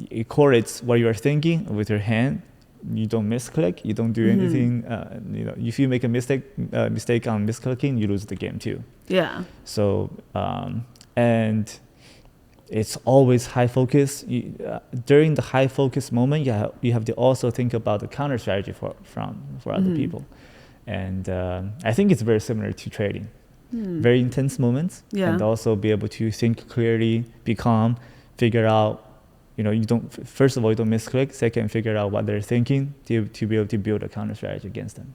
it correlates what you are thinking with your hand. You don't misclick. You don't do anything. If you make a mistake on misclicking, you lose the game too. Yeah. So and it's always high focus. During the high focus moment, you have to also think about the counter strategy for other people, and I think it's very similar to trading. Very intense moments, and also be able to think clearly, be calm, figure out. You don't. First of all, you don't misclick. Second, figure out what they're thinking to be able to build a counter strategy against them.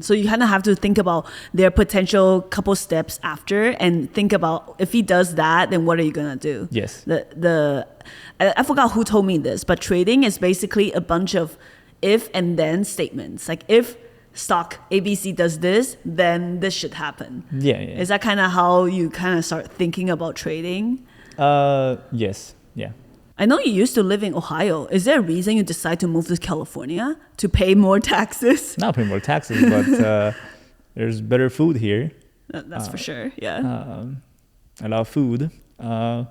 So you kind of have to think about their potential couple steps after, and think about if he does that, then what are you gonna do? Yes. I forgot who told me this, but trading is basically a bunch of if and then statements. Like if stock ABC does this, then this should happen. Yeah. Is that kind of how you kind of start thinking about trading? Yes. Yeah. I know you used to live in Ohio. Is there a reason you decide to move to California to pay more taxes? Not pay more taxes, but there's better food here. That's for sure. Yeah. I love food. I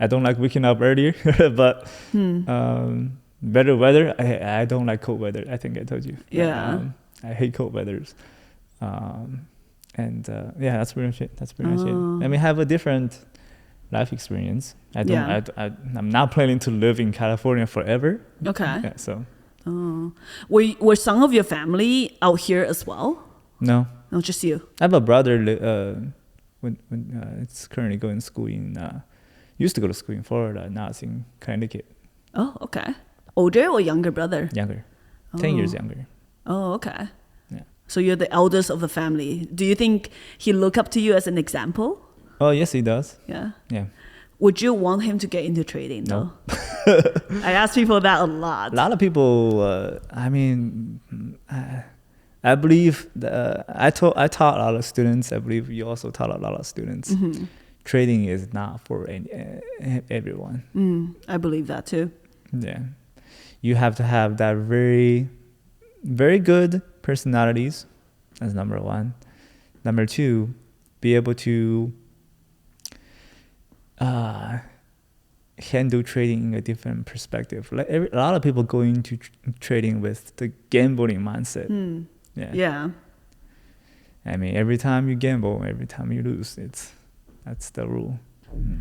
don't like waking up earlier, but better weather. I don't like cold weather. I think I told you. Yeah. I hate cold weathers. That's pretty much it. I mean, have a different life experience. I'm not planning to live in California forever. Okay. Yeah, so. Were some of your family out here as well? No. No, just you. I have a brother. When it's currently going to school used to go to school in Florida. Now it's in Connecticut. Oh, okay. Older or younger brother? Younger. 10 years younger. Oh, okay. Yeah. So you're the eldest of the family. Do you think he look up to you as an example? Oh, yes, he does. Yeah. Yeah. Would you want him to get into trading though? No. I ask people that a lot. A lot of people, I believe I taught a lot of students. I believe you also taught a lot of students. Trading is not for everyone. I believe that too. Yeah. You have to have that very, very good personalities. That's number one. Number two, be able to can do trading in a different perspective. Like a lot of people go into trading with the gambling mindset. Yeah. I mean, every time you gamble, every time you lose, that's the rule.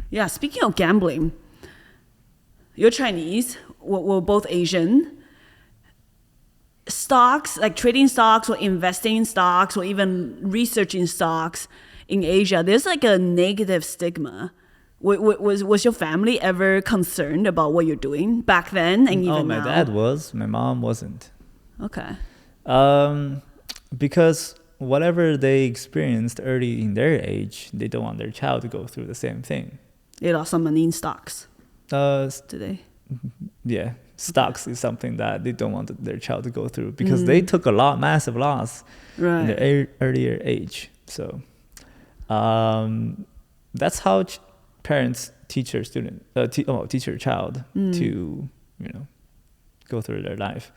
Yeah, speaking of gambling, you're Chinese, we're both Asian. Stocks, like trading stocks or investing in stocks or even researching stocks in Asia, there's like a negative stigma. Was your family ever concerned about what you're doing back then and even my now? dad was. My mom wasn't. Okay. Because whatever they experienced early in their age, they don't want their child to go through the same thing. They lost some money in stocks today. Yeah, stocks is something that they don't want their child to go through because they took a massive loss in their earlier age. So that's how parents teach their student, teach their child to, go through their life.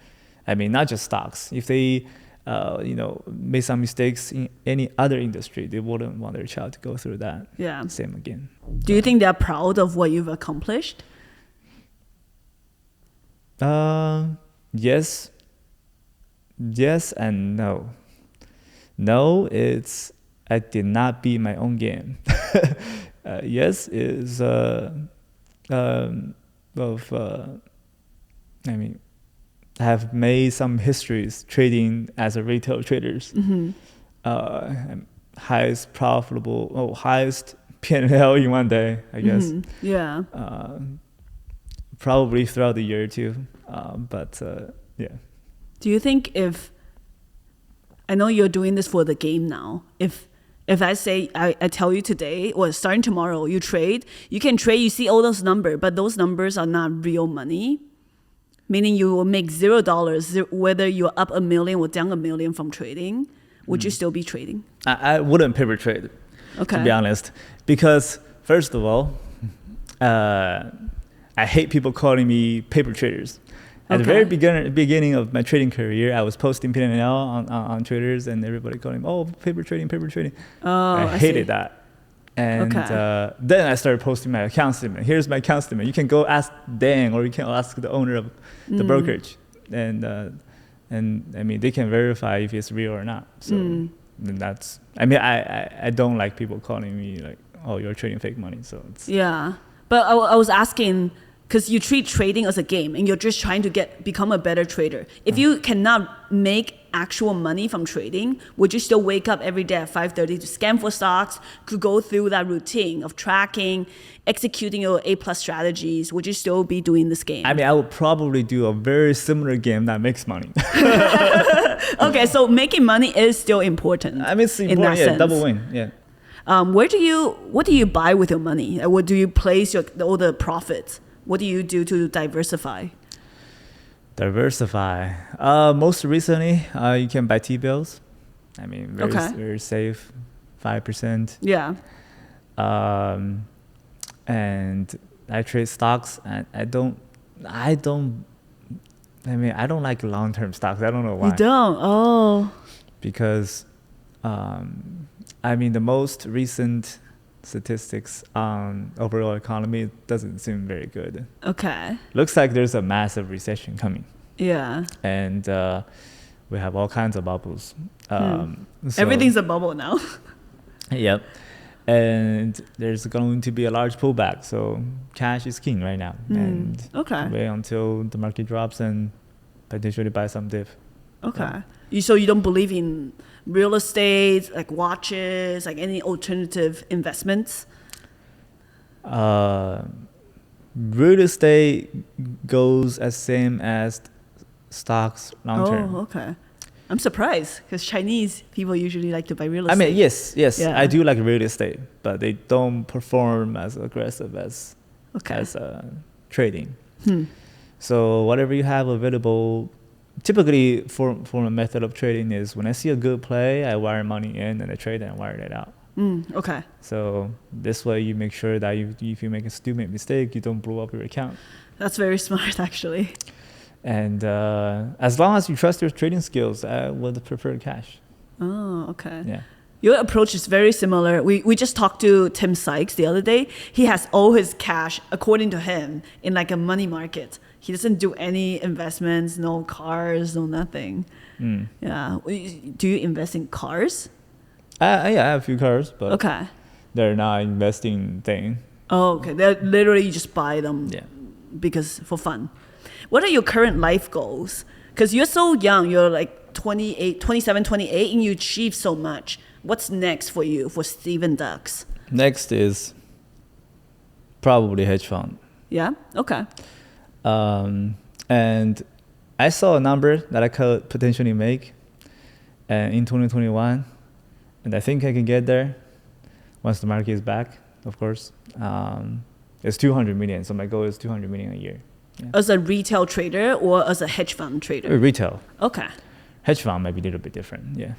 I mean, not just stocks. If they, made some mistakes in any other industry, they wouldn't want their child to go through that. Yeah. Same again. Do you think they're proud of what you've accomplished? Yes and no. No, I did not beat my own game. Yes is I have made some histories trading as a retail traders. Highest P&L in one day, I guess. Yeah. Probably throughout the year too. Yeah. Do you think I know you're doing this for the game now, if I say, I tell you today, or starting tomorrow, you can trade, you see all those numbers, but those numbers are not real money, meaning you will make $0, whether you're up $1 million or down $1 million from trading, would you still be trading? I wouldn't paper trade, to be honest, because first of all, I hate people calling me paper traders. At the very beginning of my trading career, I was posting P&L on traders, and everybody calling me, paper trading. I hated that. And then I started posting my account statement. Here's my account statement. You can go ask Dan, or you can ask the owner of the brokerage. And I mean, they can verify if it's real or not. So then I don't like people calling me like, you're trading fake money. So yeah. But I was asking, because you treat trading as a game and you're just trying to become a better trader. If you cannot make actual money from trading, would you still wake up every day at 5:30 to scan for stocks, to go through that routine of tracking, executing your A+ strategies? Would you still be doing this game? I mean, I would probably do a very similar game that makes money. Okay, so making money is still important. I mean, it's important, yeah, double win, yeah. What do you buy with your money? What do you place all the profits? What do you do to diversify? Most recently, you can buy T-bills. I mean, very safe, 5%. Yeah. And I trade stocks, and I don't like long-term stocks. I don't know why. You don't? Oh. Because, the most recent statistics on overall economy doesn't seem very good. Okay. Looks like there's a massive recession coming. Yeah. And we have all kinds of bubbles. So everything's a bubble now. Yep. And there's going to be a large pullback. So cash is king right now. And wait until the market drops and potentially buy some div. Okay. So you don't believe in real estate, like watches, like any alternative investments? Real estate goes as same as stocks long term. Oh, okay. I'm surprised because Chinese people usually like to buy real estate. I mean, yes, Yeah. I do like real estate, but they don't perform as aggressive as trading. So whatever you have available, typically for a method of trading is when I see a good play, I wire money in and I trade and wire it out. Okay. So this way you make sure that if you make a stupid mistake, you don't blow up your account. That's very smart, actually. And as long as you trust your trading skills, I would prefer cash. Oh, okay. Yeah. Your approach is very similar. We just talked to Tim Sykes the other day. He has all his cash, according to him, in like a money market. He doesn't do any investments, no cars, no nothing. Yeah. Do you invest in cars? Yeah, I have a few cars, but Okay. they're not investing thing. Oh, okay. They're literally you just buy them because for fun. What are your current life goals? Because you're so young. You're like 28, 27, 28, and you achieve so much. What's next for you, for Steven Dux? Next is probably hedge fund. Yeah? Okay. And I saw a number that I could potentially make in 2021, and I think I can get there once the market is back, of course. It's 200 million, so my goal is 200 million a year. Yeah. As a retail trader or as a hedge fund trader? Retail. Okay. Hedge fund might be a little bit different, yeah.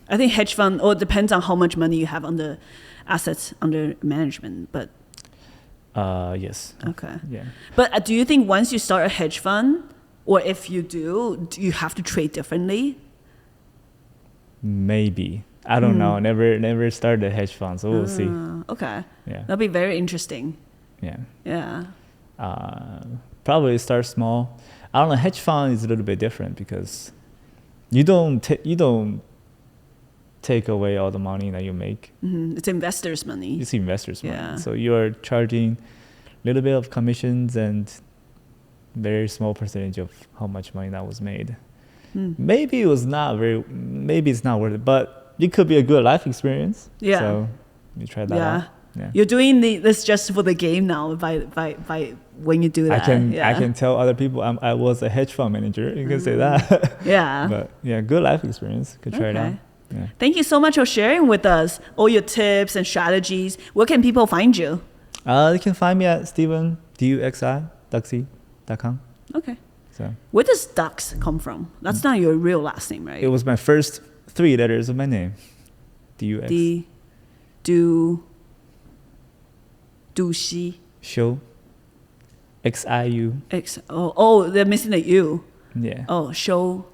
I think hedge fund, or it depends on how much money you have on the assets under management, but... Yes. Okay. Yeah. But do you think once you start a hedge fund, or if you do you have to trade differently? Maybe. I don't know. Never started a hedge fund, so we'll see. Okay. Yeah. That'll be very interesting. Yeah. Yeah. Probably start small. I don't know. Hedge fund is a little bit different because you don't take away all the money that you make. It's investors' money. It's investors' money. Yeah. So you are charging a little bit of commissions and very small percentage of how much money that was made. Maybe it's not worth it, but it could be a good life experience. Yeah. So you try that out. Yeah. You're doing this just for the game now by when you do that. I can tell other people I was a hedge fund manager. You can say that. Yeah. But yeah, good life experience. Could try it out. Yeah. Thank you so much for sharing with us all your tips and strategies. Where can people find you? You can find me at Steven Duxy.com. Okay. So Where does Dux come from? That's not your real last name, right? it was my first 3 letters of my name. DUX. Duxi. Show. XIU. They're missing the U. Yeah. Oh, show.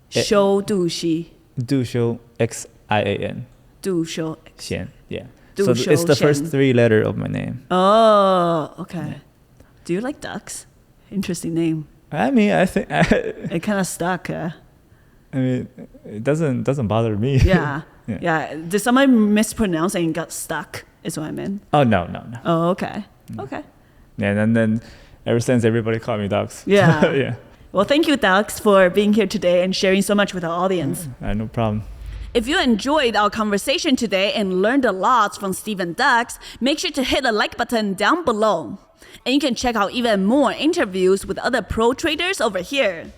Show Duxi. Do show XIAN. Do show. Xian. Yeah. Du So shou it's the first xian. 3 letter of my name. Oh, okay. Do you like ducks? Interesting name. I mean, I think It kind of stuck. I mean, it doesn't bother me. Yeah. Yeah. Yeah. Did somebody mispronounce and got stuck? Is what I meant. Oh no. Oh, okay. Okay. Yeah, and then ever since everybody called me Dux. Yeah. Yeah. Well, thank you, Dux, for being here today and sharing so much with our audience. No problem. If you enjoyed our conversation today and learned a lot from Steven Dux, make sure to hit the like button down below. And you can check out even more interviews with other pro traders over here.